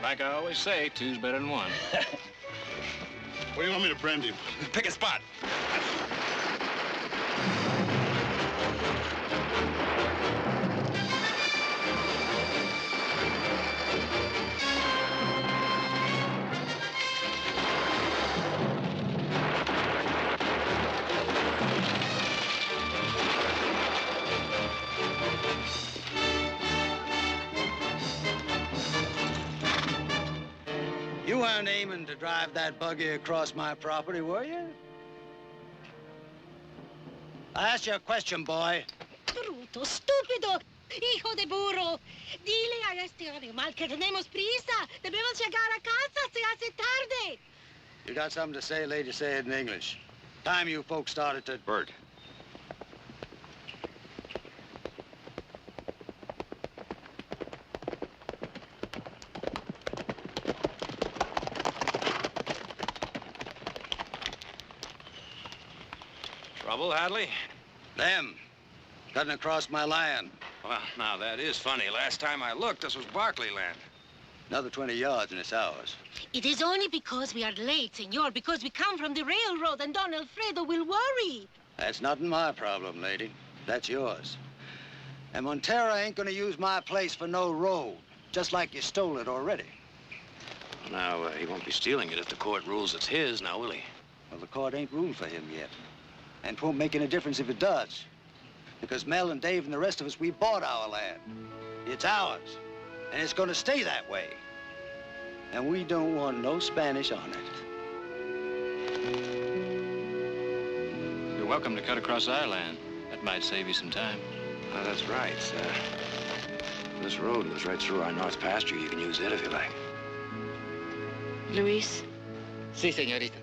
Like I always say, two's better than one. Where do you want me to brand him? Pick a spot. You weren't aiming to drive that buggy across my property, were you? I asked you a question, boy. Bruto, stúpido, hijo de burro. Dile a este animal que tenemos prisa. Debemos llegar a casa, se hace tarde. You got something to say, lady, say it in English. Time you folks started to... Bert. Trouble, Hadley? Them. Cutting across my land. Well, now, that is funny. Last time I looked, this was Barclay land. Another 20 yards and it's ours. It is only because we are late, senor, because we come from the railroad and Don Alfredo will worry. That's not my problem, lady. That's yours. And Montero ain't gonna use my place for no road, just like you stole it already. Now, he won't be stealing it if the court rules it's his, now, will he? Well, the court ain't ruled for him yet. And it won't make any difference if it does. Because Mel and Dave and the rest of us, we bought our land. It's ours. And it's gonna stay that way. And we don't want no Spanish on it. You're welcome to cut across our land. That might save you some time. That's right. This road goes right through our north pasture. You can use it if you like. Luis? Si, señorita.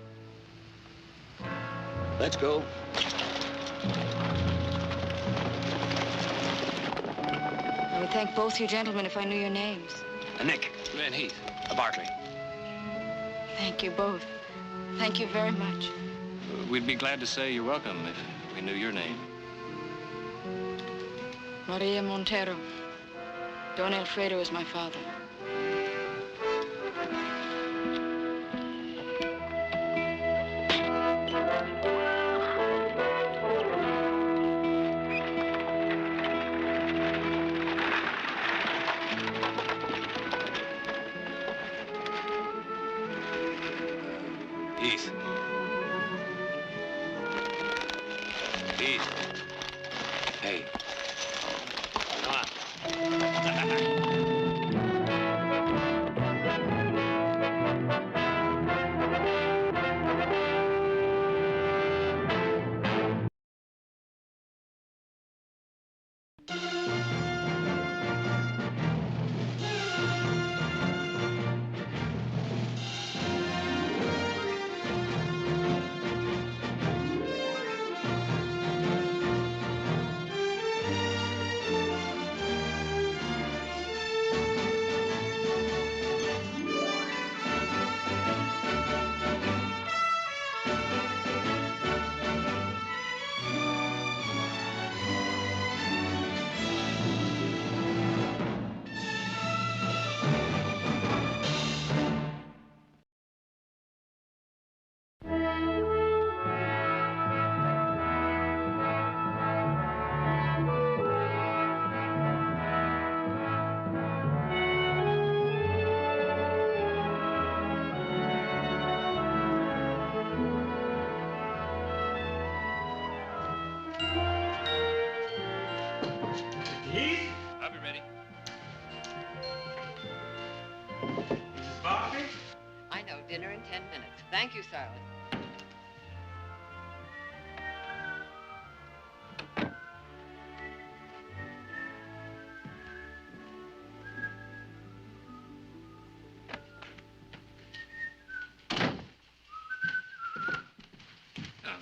Let's go. I would thank both you gentlemen if I knew your names. Nick. Van Heath. Barclay. Thank you both. Thank you very much. We'd be glad to say you're welcome if we knew your name. Maria Montero. Don Alfredo is my father. Heath. Heath. Hey. Come on. I'll be ready. Mrs. Barkley? I know, dinner in 10 minutes. Thank you, Sarah.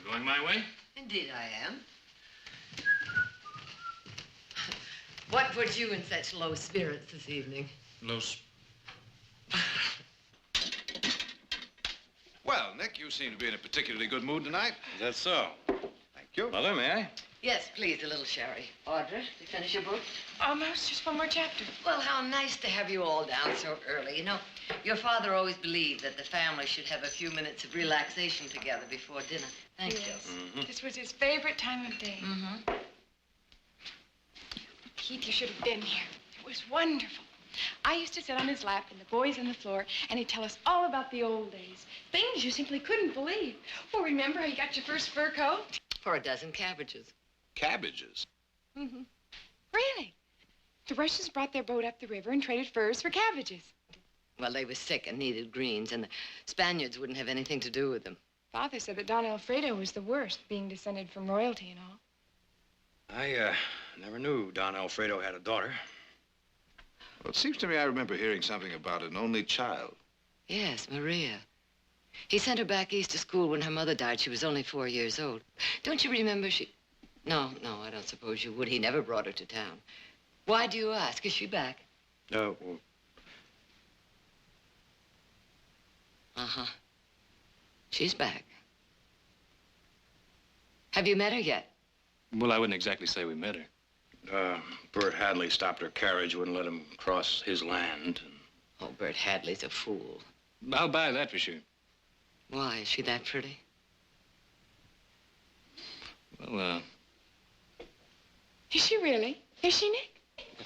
Going my way? Indeed I am. What put you in such low spirits this evening? Well, Nick, you seem to be in a particularly good mood tonight. Is that so? Thank you. Mother, may I? Yes, please, a little sherry. Audra, did you finish your book? Almost. Just one more chapter. Well, how nice to have you all down so early. You know, your father always believed that the family should have a few minutes of relaxation together before dinner. Thank you. This was his favorite time of day. Mm-hmm. Keith, you should have been here. It was wonderful. I used to sit on his lap and the boys on the floor, and he'd tell us all about the old days. Things you simply couldn't believe. Oh, remember how you got your first fur coat? For a dozen cabbages. Cabbages? Mm-hmm. Really? The Russians brought their boat up the river and traded furs for cabbages. Well, they were sick and needed greens, and the Spaniards wouldn't have anything to do with them. Father said that Don Alfredo was the worst, being descended from royalty and all. I never knew Don Alfredo had a daughter. Well, it seems to me I remember hearing something about an only child. Yes, Maria. He sent her back east to school when her mother died. She was only 4 years old. Don't you remember she... No, I don't suppose you would. He never brought her to town. Why do you ask? Is she back? No. Uh-huh. She's back. Have you met her yet? Well, I wouldn't exactly say we met her. Bert Hadley stopped her carriage, wouldn't let him cross his land. Oh, Bert Hadley's a fool. I'll buy that for sure. Why? Is she that pretty? Well, Is she really? Is she, Nick?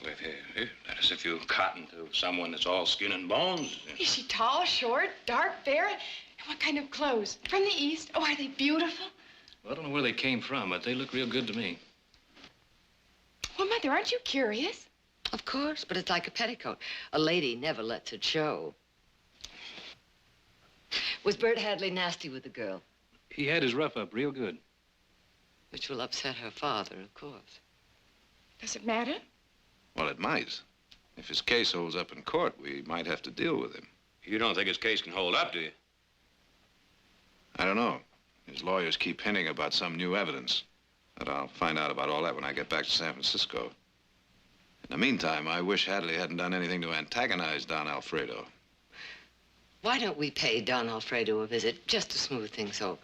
that is if you cotton to someone that's all skin and bones. Is she tall, short, dark, fair? And what kind of clothes? From the East? Oh, are they beautiful? Well, I don't know where they came from, but they look real good to me. Well, Mother, aren't you curious? Of course, but it's like a petticoat. A lady never lets it show. Was Bert Hadley nasty with the girl? He had his rough up real good. Which will upset her father, of course. Does it matter? Well, it might. If his case holds up in court, we might have to deal with him. You don't think his case can hold up, do you? I don't know. His lawyers keep hinting about some new evidence. But I'll find out about all that when I get back to San Francisco. In the meantime, I wish Hadley hadn't done anything to antagonize Don Alfredo. Why don't we pay Don Alfredo a visit just to smooth things over?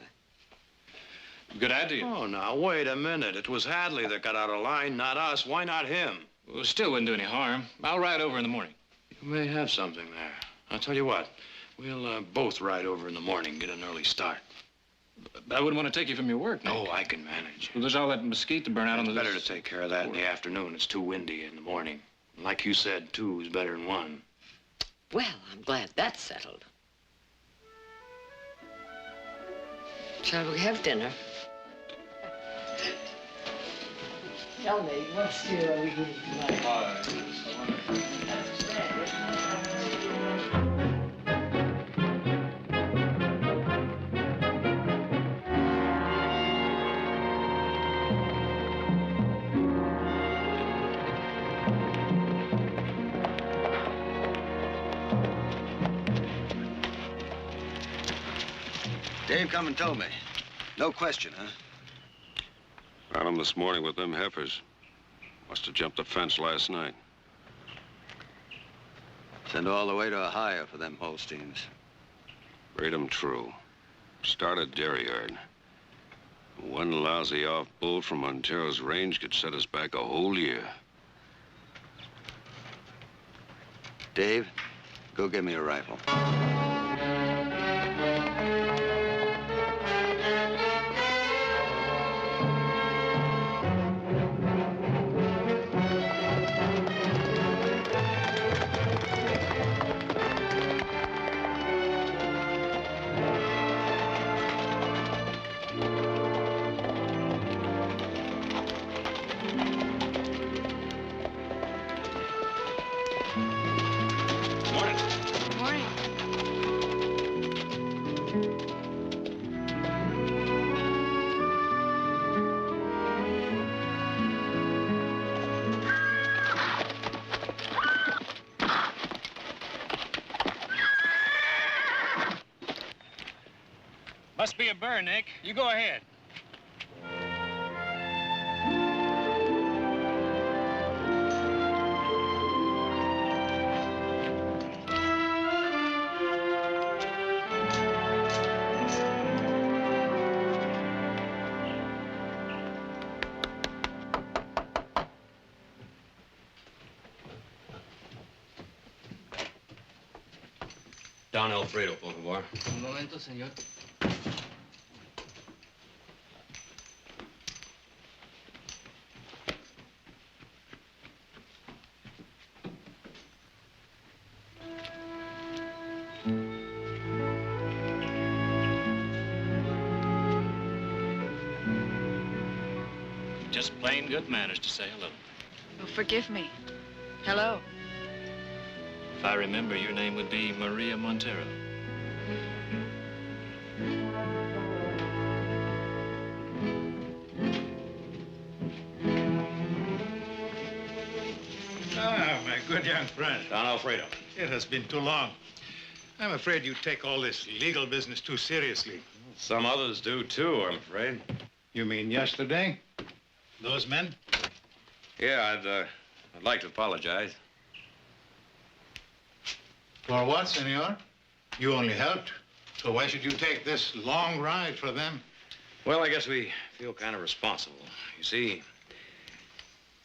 Good idea. Oh, now, wait a minute. It was Hadley that got out of line, not us. Why not him? Well, still wouldn't do any harm. I'll ride over in the morning. You may have something there. I'll tell you what. We'll both ride over in the morning, get an early start. I wouldn't want to take you from your work, Nick. No, I can manage. Well, there's all that mesquite to burn out on the... It's better to take care of that in the afternoon. It's too windy in the morning. Like you said, two is better than one. Well, I'm glad that's settled. Shall we have dinner? Tell me, what steer are we eating tonight? Dave come and told me. No question, huh? Found him this morning with them heifers. Must have jumped the fence last night. Send all the way to Ohio for them Holsteins. Breed 'em true. Start a dairy yard. One lousy off bull from Montero's range could set us back a whole year. Dave, go get me a rifle. Morning. Must be a burn, Nick. You go ahead. Don Alfredo, por favor. Un momento, señor. Just plain good manners to say hello. Oh, forgive me. Hello. If I remember, your name would be Maria Montero. Ah, my good young friend. Don Alfredo. It has been too long. I'm afraid you take all this legal business too seriously. Some others do, too, I'm afraid. You mean yesterday? Those men? Yeah, I'd like to apologize. For what, senor? You only helped. So why should you take this long ride for them? Well, I guess we feel kind of responsible. You see,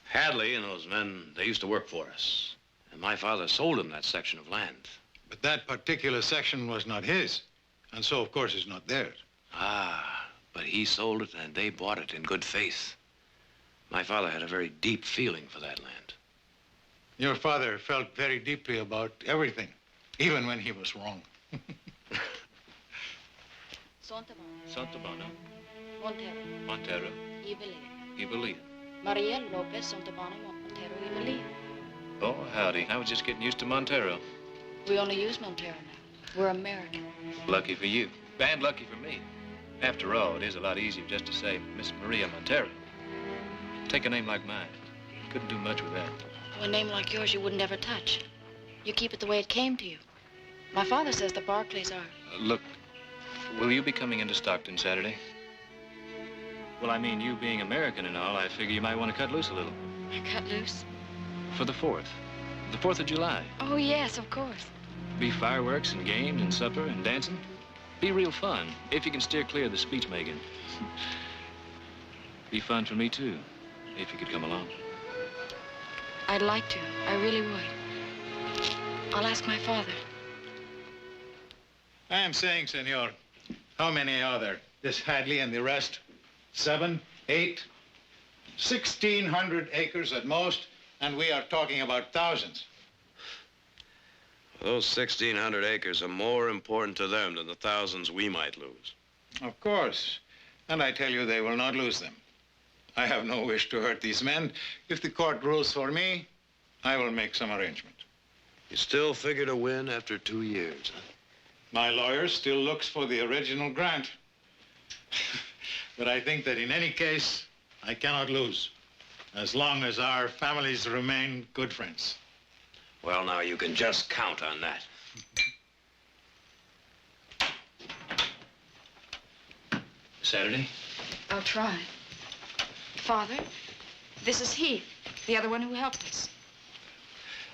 Hadley and those men, they used to work for us. And my father sold them that section of land. But that particular section was not his. And so, of course, it's not theirs. Ah, but he sold it and they bought it in good faith. My father had a very deep feeling for that land. Your father felt very deeply about everything, even when he was wrong. Santabono. Montero. Montero. Ibelia. Ibelia. Maria Lopez Santabono Montero Ibelia. Oh, howdy. I was just getting used to Montero. We only use Montero now. We're American. Lucky for you. And lucky for me. After all, it is a lot easier just to say Miss Maria Montero. Take a name like mine. Couldn't do much with that. A name like yours you wouldn't ever touch. You keep it the way it came to you. My father says the Barclays are. Look, will you be coming into Stockton Saturday? Well, I mean, you being American and all, I figure you might want to cut loose a little. Cut loose? For the 4th. The 4th of July. Oh, yes, of course. Be fireworks and games and supper and dancing. Be real fun, if you can steer clear of the speech-making. Be fun for me, too, if you could come along. I'd like to. I really would. I'll ask my father. I am saying, senor, how many are there? This Hadley and the rest? 7, 8, 1,600 acres at most, and we are talking about thousands. Those 1,600 acres are more important to them than the thousands we might lose. Of course. And I tell you, they will not lose them. I have no wish to hurt these men. If the court rules for me, I will make some arrangement. You still figure to win after 2 years, huh? My lawyer still looks for the original grant. But I think that in any case, I cannot lose, as long as our families remain good friends. Well, now, you can just count on that. Saturday? I'll try. Father, this is Heath, the other one who helped us.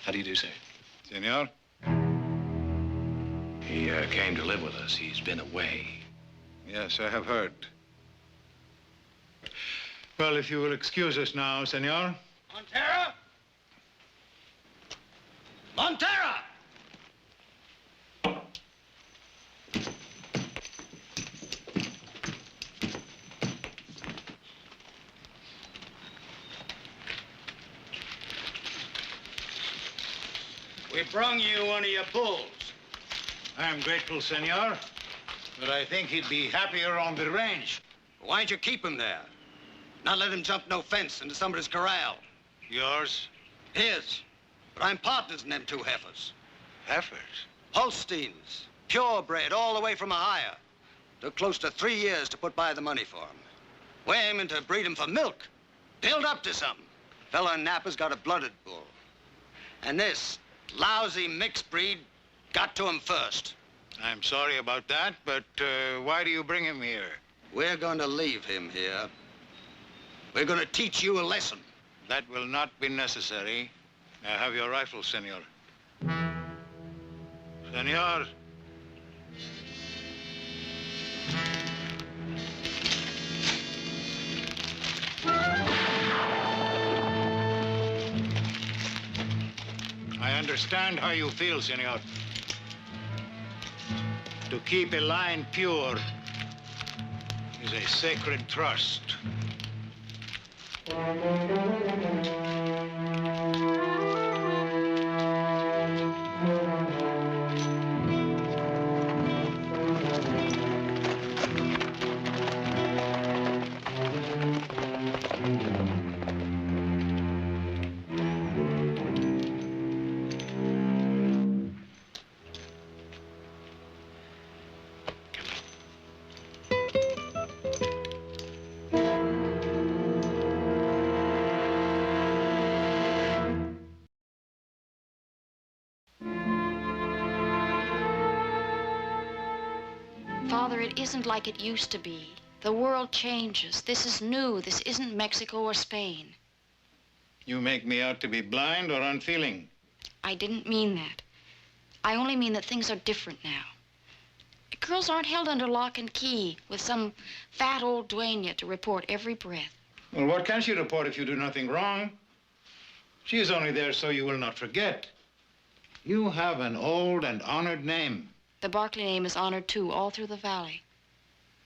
How do you do, sir? Senor? He came to live with us. He's been away. Yes, I have heard. Well, if you will excuse us now, senor. Montero! Montero! We brung you one of your bulls. I am grateful, senor, but I think he'd be happier on the range. Why'd you keep him there? Not let him jump no fence into somebody's corral. Yours? His. But I'm partners in them 2 heifers. Heifers? Holsteins. Purebred, all the way from Ohio. Took close to 3 years to put by the money for 'em. We're aiming to breed 'em for milk. Build up to something. Fella in Napa's got a blooded bull. And this lousy mixed breed got to him first. I'm sorry about that, but why do you bring him here? We're going to leave him here. We're going to teach you a lesson. That will not be necessary. Now have your rifle, senor. Senor. I understand how you feel, senor. To keep a line pure is a sacred trust. Father, it isn't like it used to be. The world changes. This is new. This isn't Mexico or Spain. You make me out to be blind or unfeeling. I didn't mean that. I only mean that things are different now. Girls aren't held under lock and key with some fat old dueña to report every breath. Well, what can she report if you do nothing wrong? She is only there so you will not forget. You have an old and honored name. The Barclay name is honored, too, all through the valley.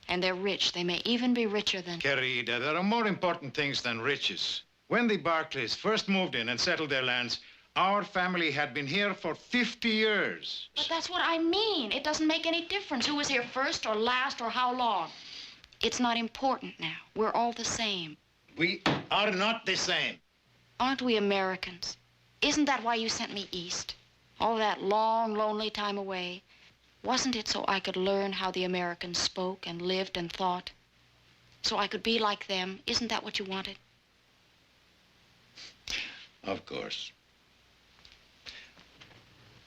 And they're rich. They may even be richer than... Querida, there are more important things than riches. When the Barclays first moved in and settled their lands, our family had been here for 50 years. But that's what I mean. It doesn't make any difference who was here first or last or how long. It's not important now. We're all the same. We are not the same. Aren't we Americans? Isn't that why you sent me east? All that long, lonely time away. Wasn't it so I could learn how the Americans spoke and lived and thought? So I could be like them? Isn't that what you wanted? Of course.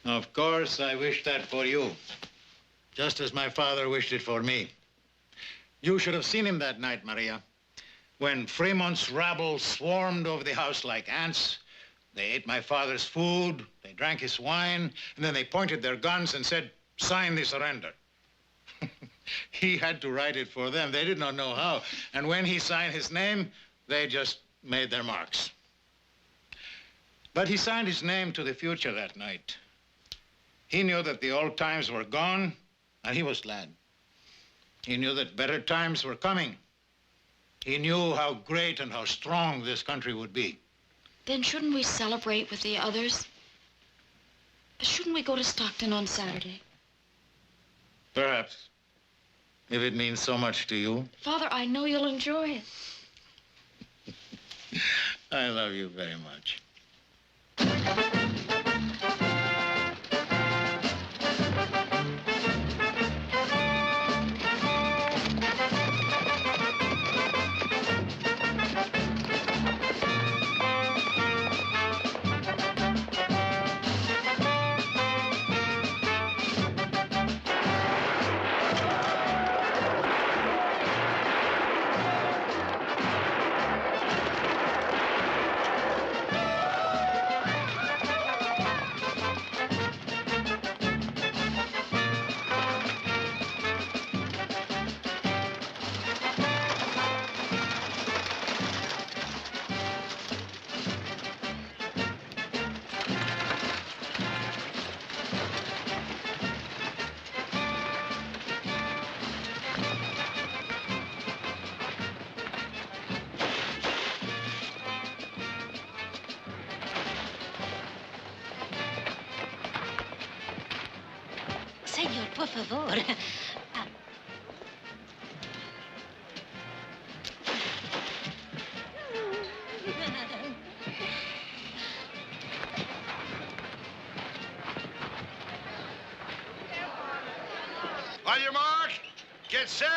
Of course, I wish that for you. Just as my father wished it for me. You should have seen him that night, Maria. When Fremont's rabble swarmed over the house like ants, they ate my father's food, they drank his wine, and then they pointed their guns and said, "Sign the surrender." He had to write it for them. They did not know how. And when he signed his name, they just made their marks. But he signed his name to the future that night. He knew that the old times were gone, and he was glad. He knew that better times were coming. He knew how great and how strong this country would be. Then shouldn't we celebrate with the others? Shouldn't we go to Stockton on Saturday? Perhaps, if it means so much to you. Father, I know you'll enjoy it. I love you very much. Señor, por favor. On your mark, get set.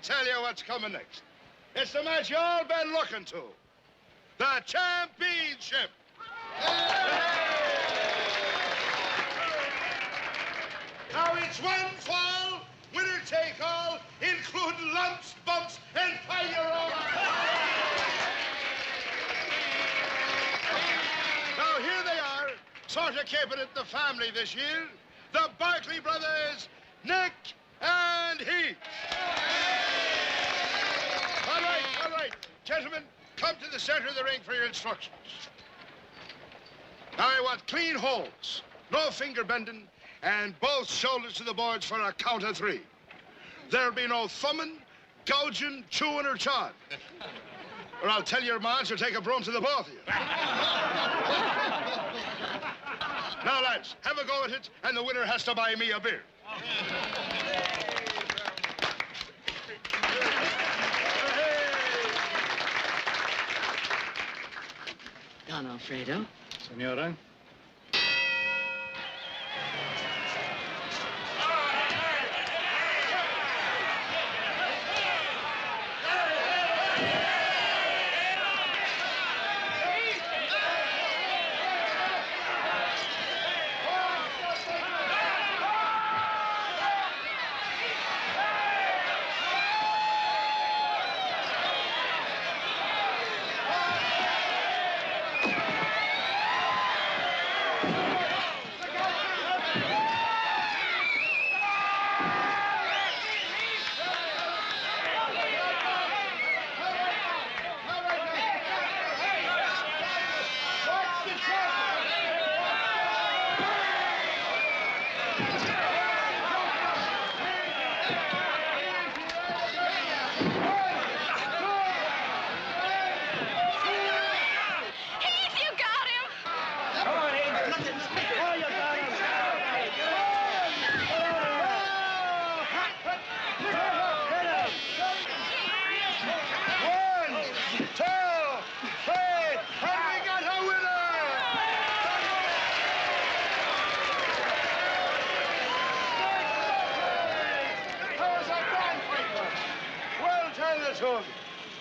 tell you what's coming next. It's the match you all been looking to. The championship. Now it's one fall, winner take all, including lumps, bumps, and fire. Now here they are, sort of keeping it the family this year. The Barkley brothers, Nick and Heath. All right. Gentlemen, come to the center of the ring for your instructions. Now I want clean holds, no finger bending, and both shoulders to the boards for a count of 3. There'll be no thumbing, gouging, chewing, or chawing. Or I'll tell your ma she'll take a broom to the both of you. Now, lads, have a go at it, and the winner has to buy me a beer. Don Alfredo. Senora.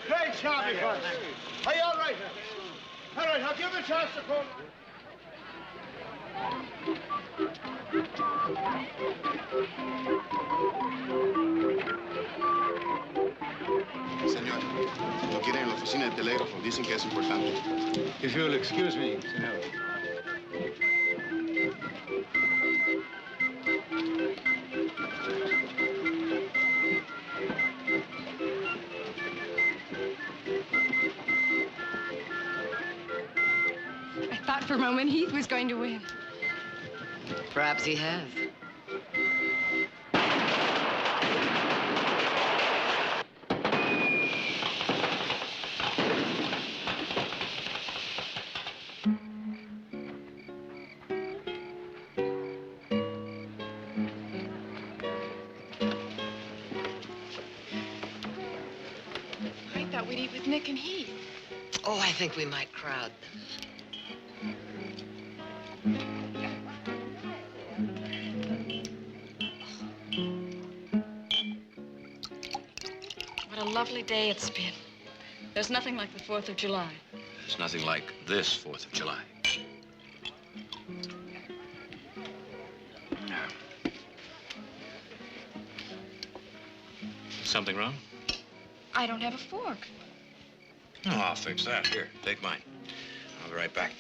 Great job, you guys. Are you all right? All right, I'll give you a chance to call. Señor, lo quieren en la oficina de telégrafo. Dicen que es importante. If you'll excuse me, senor. I thought for a moment Heath was going to win. Perhaps he has. I thought we'd eat with Nick and Heath. Oh, I think we might crowd them. What a lovely day it's been. There's nothing like the 4th of July. There's nothing like this 4th of July. Something wrong? I don't have a fork. Oh, I'll fix that. Here, take mine. I'll be right back.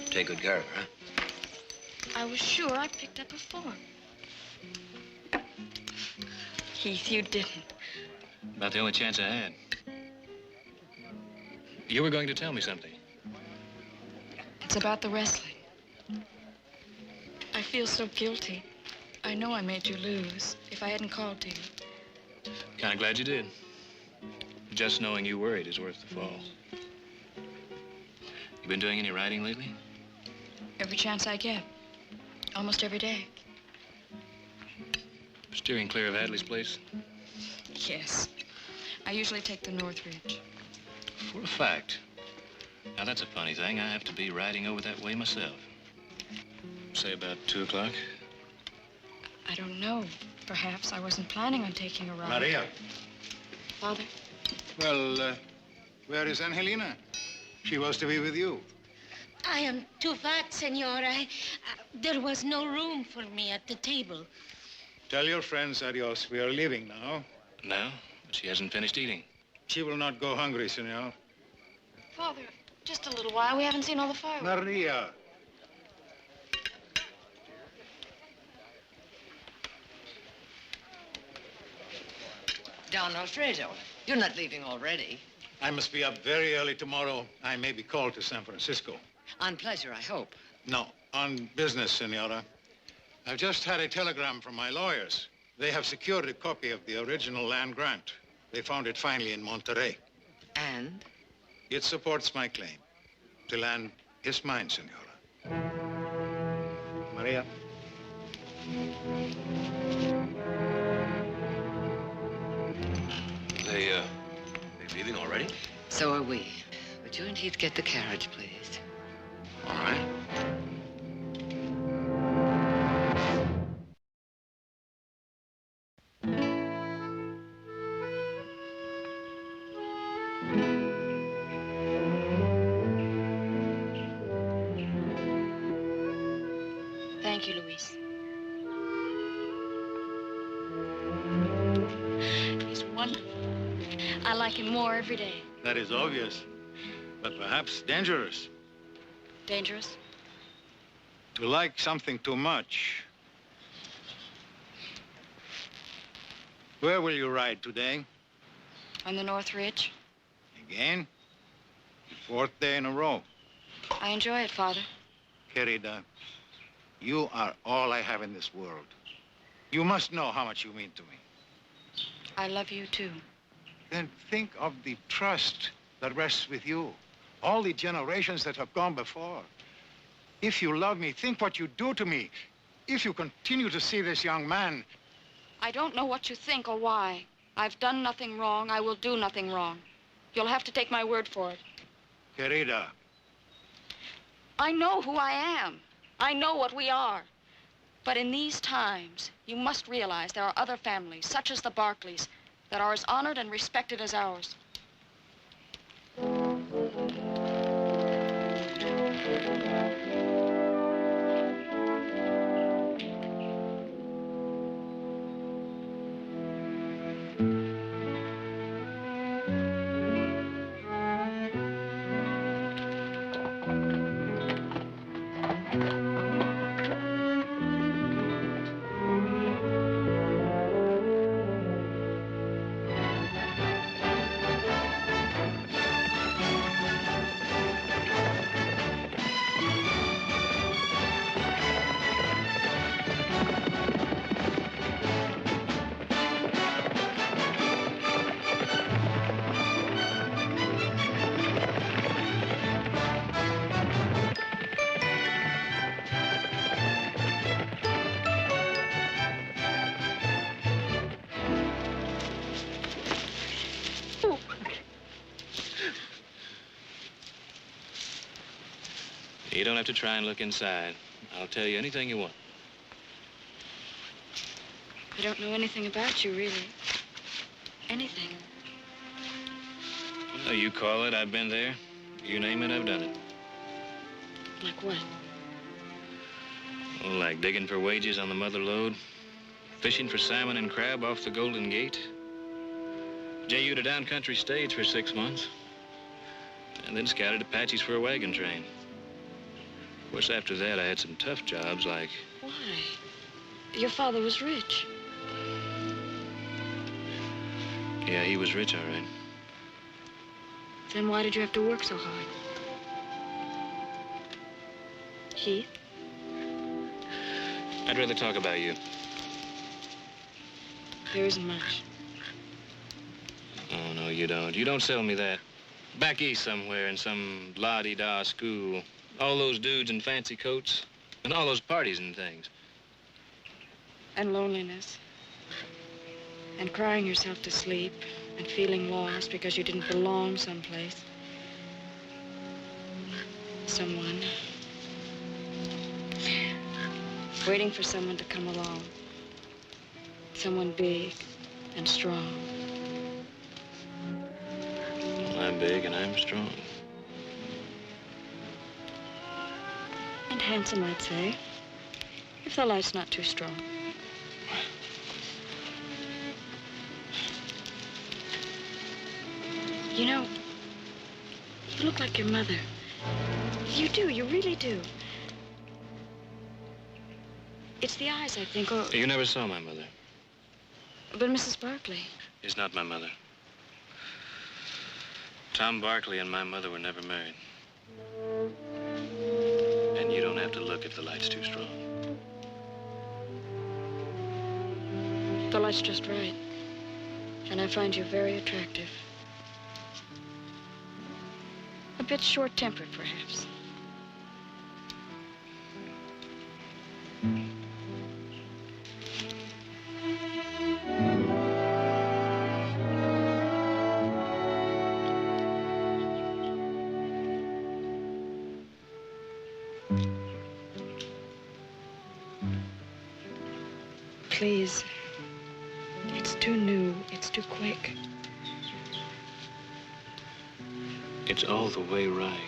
Take good care of her, huh? I was sure I picked up a fork. Heath, you didn't. About the only chance I had. You were going to tell me something. It's about the wrestling. I feel so guilty. I know I made you lose. If I hadn't called to you. Kind of glad you did. Just knowing you worried is worth the fall. You been doing any writing lately? Every chance I get. Almost every day. Steering clear of Hadley's place? Yes. I usually take the North Ridge. For a fact. Now, that's a funny thing. I have to be riding over that way myself. Say about 2 o'clock. I don't know. Perhaps I wasn't planning on taking a ride. Maria. Father? Well, where is Angelina? She was to be with you. I am too fat, senora. There was no room for me at the table. Tell your friends adios. We are leaving now. No, she hasn't finished eating. She will not go hungry, senor. Father, just a little while. We haven't seen all the fireworks. Maria. Don Alfredo, you're not leaving already. I must be up very early tomorrow. I may be called to San Francisco. On pleasure, I hope. No, on business, senora. I've just had a telegram from my lawyers. They have secured a copy of the original land grant. They found it finally in Monterey. And? It supports my claim. The land is mine, senora. Maria. They leaving already? So are we. Would you and Heath get the carriage, please? All right. Thank you, Luis. He's wonderful. I like him more every day. That is obvious, but perhaps dangerous. Dangerous? To like something too much. Where will you ride today? On the North Ridge. Again? The 4th day in a row. I enjoy it, Father. Querida, you are all I have in this world. You must know how much you mean to me. I love you, too. Then think of the trust that rests with you. All the generations that have gone before. If you love me, think what you do to me. If you continue to see this young man... I don't know what you think or why. I've done nothing wrong. I will do nothing wrong. You'll have to take my word for it. Querida. I know who I am. I know what we are. But in these times, you must realize there are other families, such as the Barclays, that are as honored and respected as ours. You don't have to try and look inside. I'll tell you anything you want. I don't know anything about you, really. Anything. Well, you call it, I've been there. You name it, I've done it. Like what? Well, like digging for wages on the mother lode, fishing for salmon and crab off the Golden Gate, J.U. to down country stage for 6 months, and then scouted Apaches for a wagon train. Of course, after that, I had some tough jobs like... Why? Your father was rich. Yeah, he was rich, all right. Then why did you have to work so hard? Heath? I'd rather talk about you. There isn't much. Oh, no, you don't. You don't sell me that. Back east somewhere in some la-di-da school. All those dudes in fancy coats. And all those parties and things. And loneliness. And crying yourself to sleep. And feeling lost because you didn't belong someplace. Someone. Waiting for someone to come along. someone big and strong. Well, I'm big and I'm strong. And handsome, I'd say. If the light's not too strong. You know, you look like your mother. You do, you really do. It's the eyes, I think, or... You never saw my mother. But Mrs. Barkley. Is not my mother. Tom Barkley and my mother were never married. And you don't have to look if the light's too strong. The light's just right. And I find you very attractive. A bit short-tempered, perhaps. Please. It's too new. It's too quick. It's all the way right.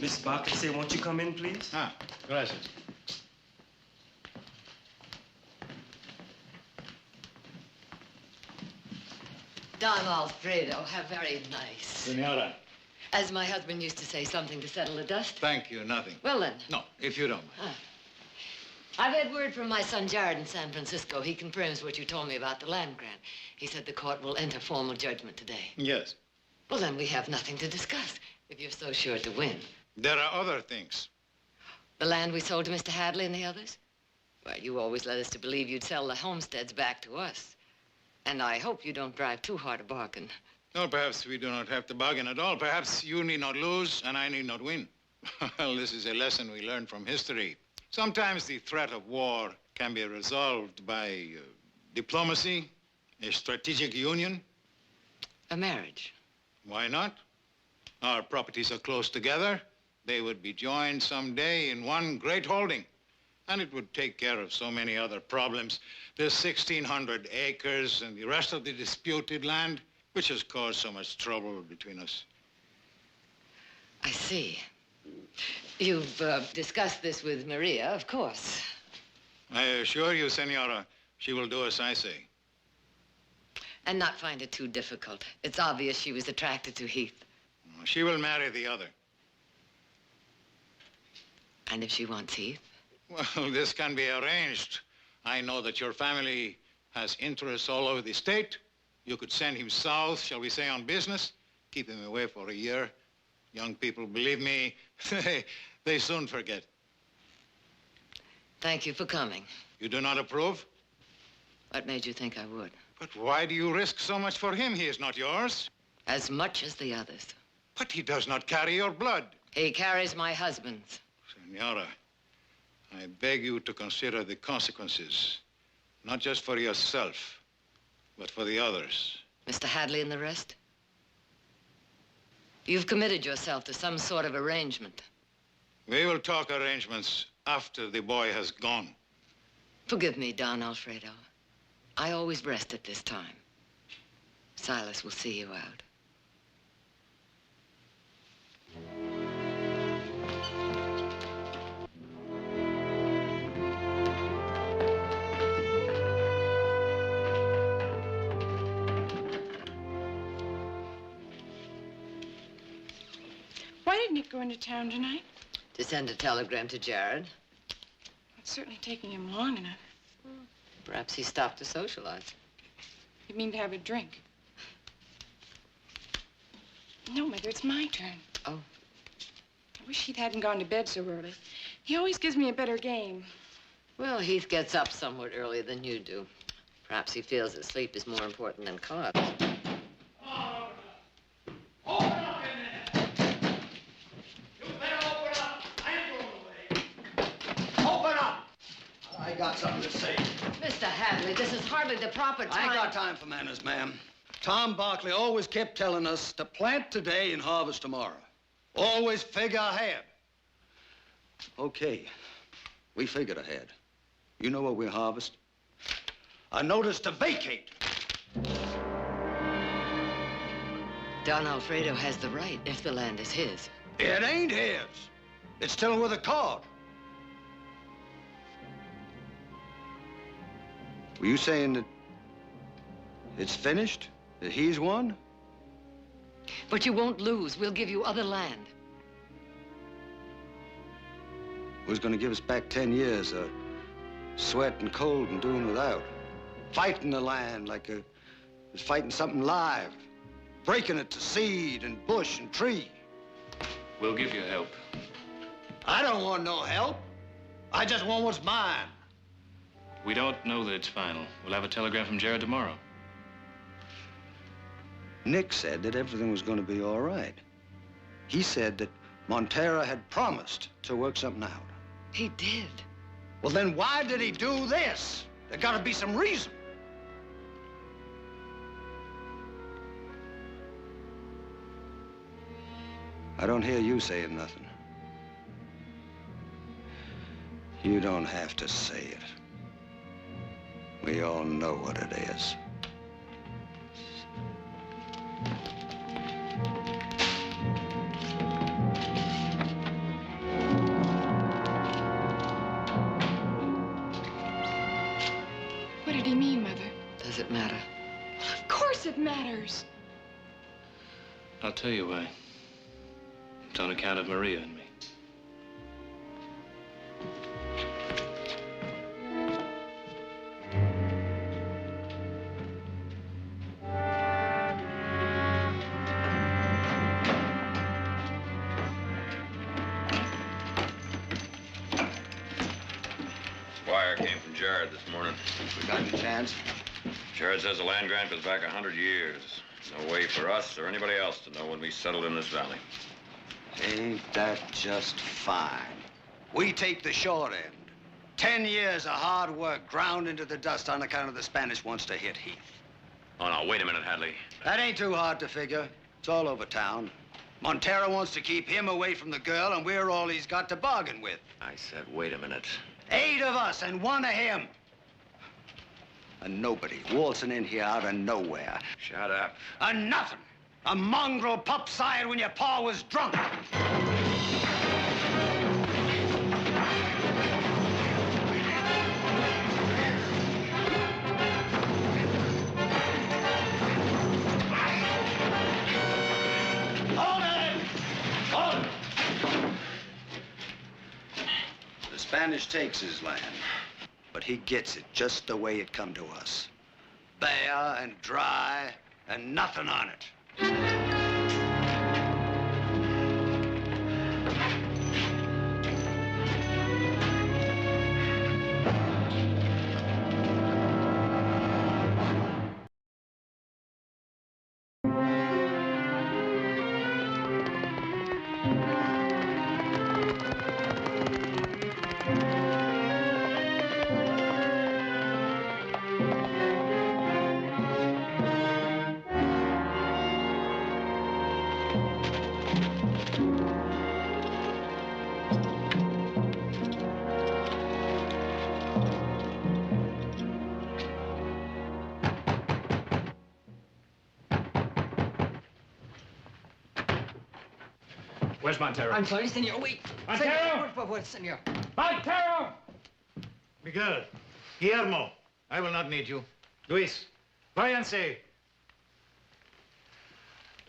Miss Barkley say, won't you come in, please? Ah, gracias. Don Alfredo, how very nice. Senora. As my husband used to say, something to settle the dust. Thank you, nothing. Well, then. No, if you don't mind. I've had word from my son Jared in San Francisco. He confirms what you told me about the land grant. He said the court will enter formal judgment today. Yes. Well, then we have nothing to discuss, if you're so sure to win. There are other things. The land we sold to Mr. Hadley and the others? Well, you always led us to believe you'd sell the homesteads back to us. And I hope you don't drive too hard a bargain. No, perhaps we do not have to bargain at all. Perhaps you need not lose and I need not win. Well, this is a lesson we learned from history. Sometimes the threat of war can be resolved by diplomacy, a strategic union. A marriage. Why not? Our properties are close together. They would be joined someday in one great holding. And it would take care of so many other problems. There's 1,600 acres and the rest of the disputed land, which has caused so much trouble between us. I see. You've discussed this with Maria, of course. I assure you, Senora, she will do as I say. And not find it too difficult. It's obvious she was attracted to Heath. She will marry the other. And if she wants Heath? Well, this can be arranged. I know that your family has interests all over the state. You could send him south, shall we say, on business. Keep him away for a year. Young people, believe me, they soon forget. Thank you for coming. You do not approve? What made you think I would? But why do you risk so much for him? He is not yours. As much as the others. But he does not carry your blood. He carries my husband's. Senora, I beg you to consider the consequences, not just for yourself, but for the others. Mr. Hadley and the rest? You've committed yourself to some sort of arrangement. We will talk arrangements after the boy has gone. Forgive me, Don Alfredo. I always rest at this time. Silas will see you out. Why didn't Nick go into town tonight? To send a telegram to Jared. It's certainly taking him long enough. Perhaps he stopped to socialize. You mean to have a drink? No, Mother, it's my turn. Oh. I wish Heath hadn't gone to bed so early. He always gives me a better game. Well, Heath gets up somewhat earlier than you do. Perhaps he feels that sleep is more important than carbs. Open up! I got something to say. Mr. Hadley, this is hardly the proper time. I ain't got time for manners, ma'am. Tom Barkley always kept telling us to plant today and harvest tomorrow. Always figure ahead. Okay, we figured ahead. You know what we harvest? A notice to vacate. Don Alfredo has the right if the land is his. It ain't his. It's still with a court. Were you saying that it's finished? That he's won? But you won't lose. We'll give you other land. Who's gonna give us back 10 years of sweat and cold and doing without? Fighting the land like it was fighting something live. Breaking it to seed and bush and tree. We'll give you help. I don't want no help. I just want what's mine. We don't know that it's final. We'll have a telegram from Jared tomorrow. Nick said that everything was going to be all right. He said that Montero had promised to work something out. He did. Well, then why did he do this? There got to be some reason. I don't hear you saying nothing. You don't have to say it. We all know what it is. What did he mean, Mother? Does it matter? Of course it matters. I'll tell you why. It's on account of Maria and me. Wire came from Jared this morning. We got any chance? Jared says the land grant goes back 100 years. No way for us or anybody else to know when we settled in this valley. Ain't that just fine? We take the short end. 10 years of hard work ground into the dust on account of the Spanish wants to hit Heath. Oh, no, wait a minute, Hadley. That ain't too hard to figure. It's all over town. Montero wants to keep him away from the girl, and we're all he's got to bargain with. I said, wait a minute. 8 of us and 1 of him. And nobody waltzing in here out of nowhere. Shut up. And nothing. A mongrel pup sired when your pa was drunk. Hold it! Hold it! The Spanish takes his land, but he gets it just the way it come to us. Bare and dry and nothing on it. Where's Montero? I'm sorry, senor. Wait. Montero! Senor, por favor, senor. Montero! Miguel, Guillermo, I will not need you. Luis, váyanse.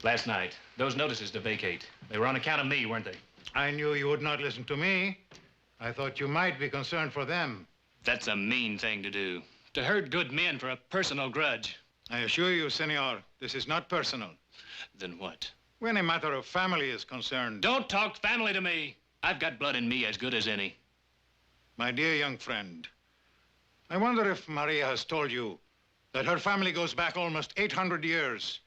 Last night, those notices to vacate, they were on account of me, weren't they? I knew you would not listen to me. I thought you might be concerned for them. That's a mean thing to do. To hurt good men for a personal grudge. I assure you, senor, this is not personal. Then what? When a matter of family is concerned... Don't talk family to me. I've got blood in me as good as any. My dear young friend, I wonder if Maria has told you that her family goes back almost 800 years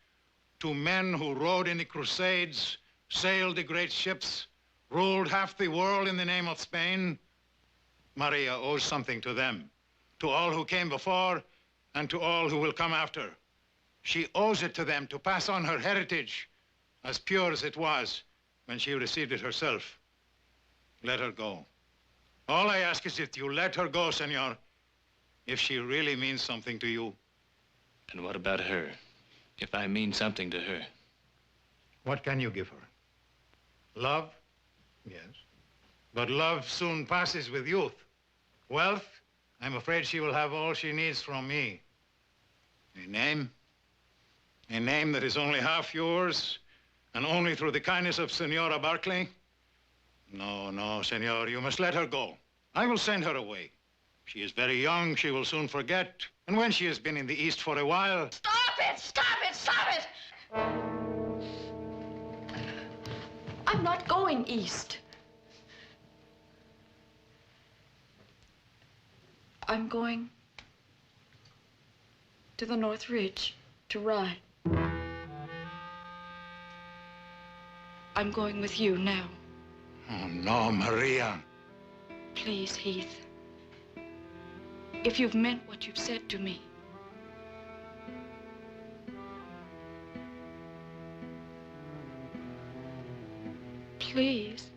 to men who rode in the Crusades, sailed the great ships, ruled half the world in the name of Spain, Maria owes something to them, to all who came before and to all who will come after. She owes it to them to pass on her heritage, as pure as it was when she received it herself. Let her go. All I ask is that you let her go, senor, if she really means something to you. And what about her? If I mean something to her? What can you give her? Love? Yes. But love soon passes with youth. Wealth? I'm afraid she will have all she needs from me. A name? A name that is only half yours, and only through the kindness of Senora Barclay? No, no, senor, you must let her go. I will send her away. She is very young, she will soon forget. And when she has been in the East for a while... Stop it! Stop it! Stop it! I'm not going east. I'm going to the North Ridge to ride. I'm going with you now. Oh, no, Maria. Please, Heath. If you've meant what you've said to me, please.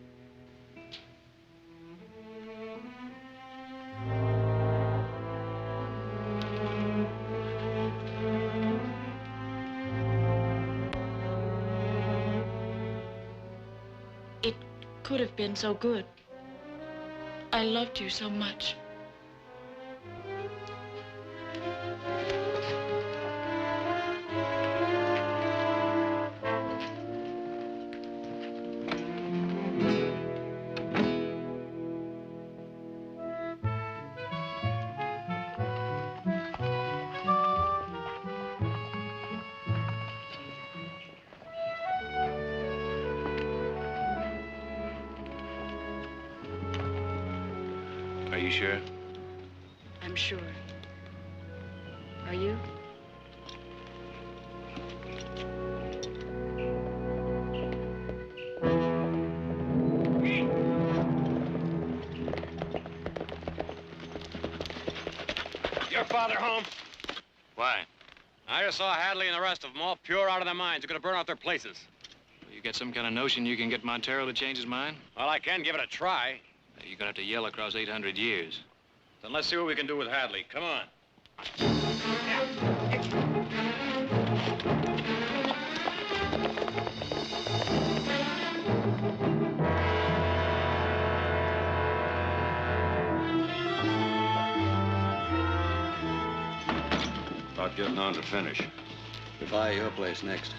It could have been so good. I loved you so much. Are you sure? I'm sure. Are you? Your father home? Why? I just saw Hadley and the rest of them all pure out of their minds. They're gonna burn out their places. You got some kind of notion you can get Montero to change his mind? Well, I can give it a try. You're gonna have to yell across 800 years. Then let's see what we can do with Hadley. Come on. About getting on to finish. We'll buy your place next.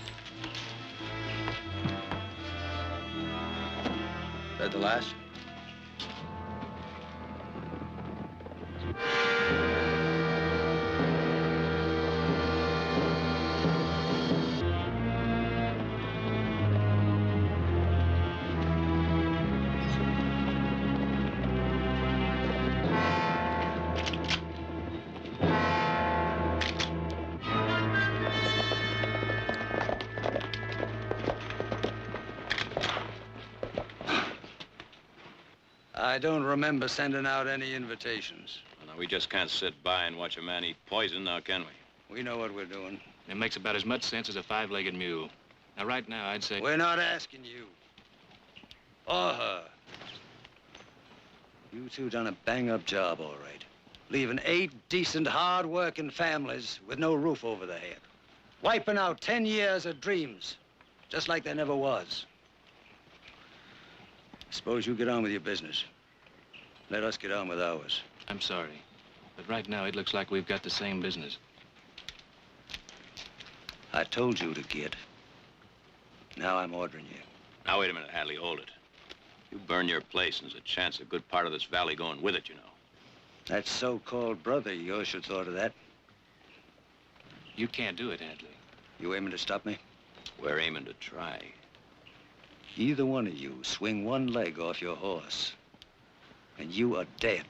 That the last? I don't remember sending out any invitations. Well, now, we just can't sit by and watch a man eat poison, now, can we? We know what we're doing. It makes about as much sense as a five-legged mule. Now, right now, I'd say... We're not asking you. Or her. You two done a bang-up job, all right. Leaving 8 decent, hard-working families with no roof over their head. Wiping out 10 years of dreams, just like there never was. Suppose you get on with your business. Let us get on with ours. I'm sorry, but right now it looks like we've got the same business. I told you to get. Now I'm ordering you. Now, wait a minute, Hadley, hold it. You burn your place, and there's a chance a good part of this valley going with it, you know. That so-called brother of yours should thought of that. You can't do it, Hadley. You aiming to stop me? We're aiming to try. Either one of you swing one leg off your horse, and you are dead.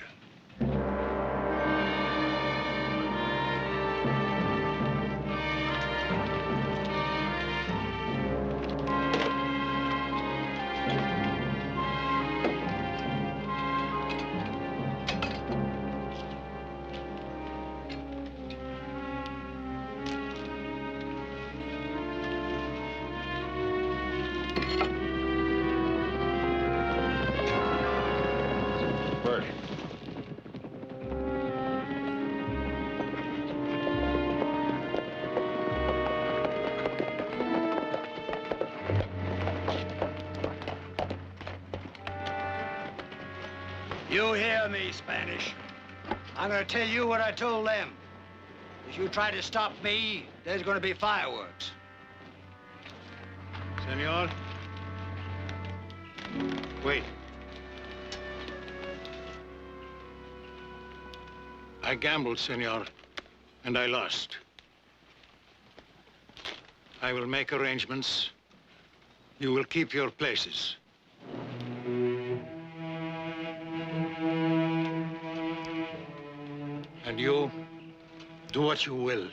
You hear me, Spanish. I'm gonna tell you what I told them. If you try to stop me, there's gonna be fireworks. Senor? Wait. I gambled, senor, and I lost. I will make arrangements. You will keep your places. And you, do what you will.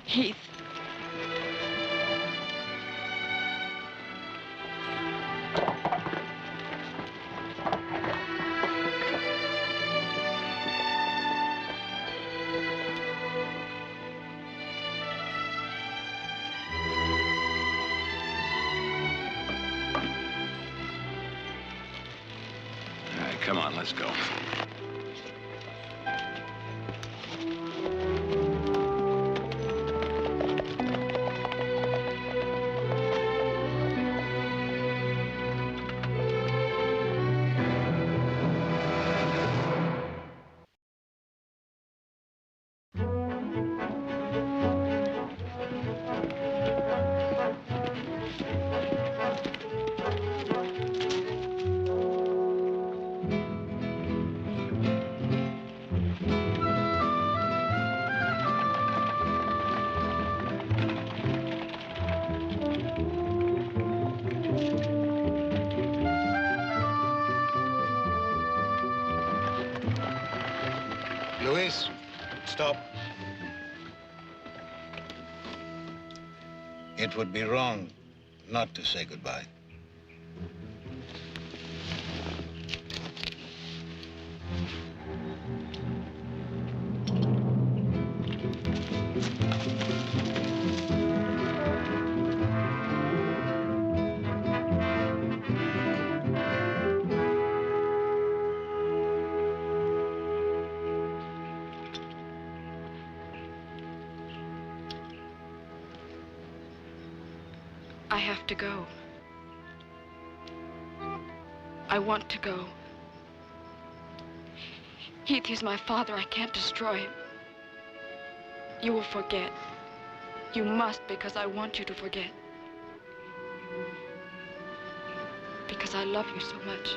Heath. All right, come on, let's go. Luis, stop. It would be wrong not to say goodbye. I have to go. I want to go. Heath, he's my father. I can't destroy him. You will forget. You must, because I want you to forget. Because I love you so much.